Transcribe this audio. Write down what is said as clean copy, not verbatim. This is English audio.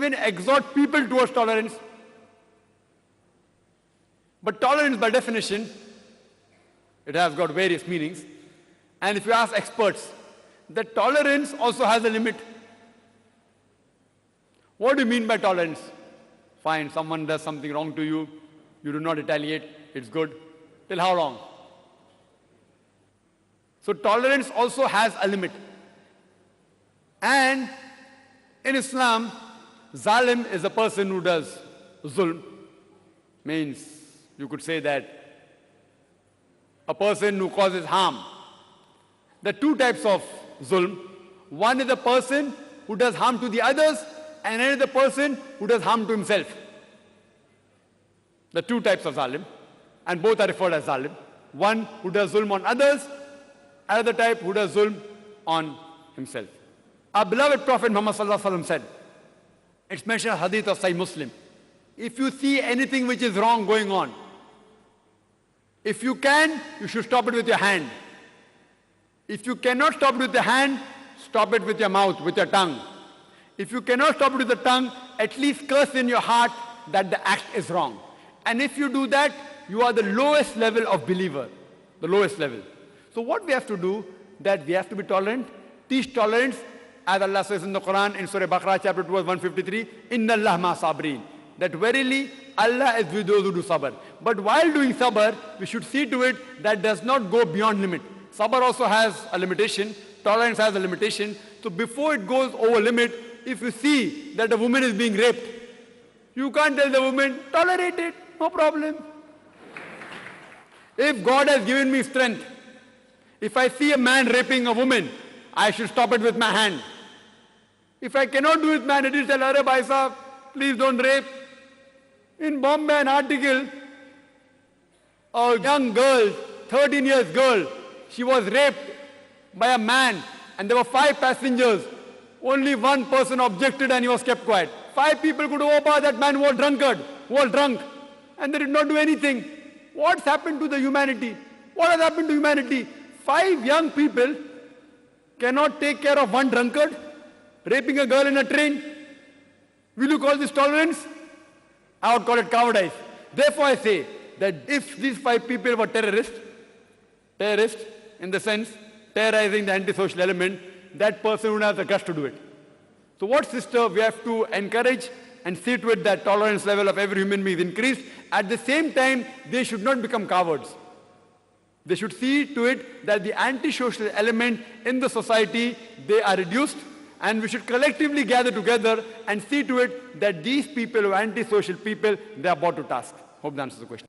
even exhort people towards tolerance. But tolerance by definition, it has got various meanings. And if you ask experts, that tolerance also has a limit. What do you mean by tolerance? Fine, someone does something wrong to you, you do not retaliate, it's good. Till how long? So tolerance also has a limit. And in Islam, zalim is a person who does zulm. Means you could say that a person who causes harm. There are two types of zulm. One is a person who does harm to the others, and another is the person who does harm to himself. The two types of zalim, and both are referred as zalim. One who does zulm on others, another type who does zulm on himself. Our beloved Prophet Muhammad sallallahu alaihi wasallam said, it's mentioned in hadith of Sahih Muslim, if you see anything which is wrong going on, if you can, you should stop it with your hand. If you cannot stop it with your hand, stop it with your mouth, with your tongue. If you cannot stop it with the tongue, at least curse in your heart that the act is wrong. And if you do that, you are the lowest level of believer, the lowest level. So what we have to do, that we have to be tolerant, teach tolerance, as Allah says in the Quran, in Surah Baqarah chapter 2 verse 153, Inna Allah ma sabreen, that verily Allah is with those who do sabr. But while doing sabr, we should see to it that does not go beyond limit. Sabr also has a limitation, tolerance has a limitation. So before it goes over limit, if you see that a woman is being raped, you can't tell the woman, tolerate it, no problem. If God has given me strength, if I see a man raping a woman, I should stop it with my hand. If I cannot do it with my hand, it is tell her, bhai sahab, please don't rape. In Bombay, an article, a young girl, 13 years girl, she was raped by a man, and there were 5 passengers. Only one person objected and he was kept quiet. 5 people could overpower that man who was drunkard, who was drunk, and they did not do anything. What's happened to the humanity? What has happened to humanity? 5 young people cannot take care of one drunkard, raping a girl in a train. Will you call this tolerance? I would call it cowardice. Therefore I say that if these 5 people were terrorists in the sense, terrorizing the antisocial element, that person would have the guts to do it. So what, sister, we have to encourage and see to it that tolerance level of every human being is increased. At the same time, they should not become cowards. They should see to it that the antisocial element in the society, they are reduced, and we should collectively gather together and see to it that these people who are antisocial people, they are brought to task. Hope that answers the question.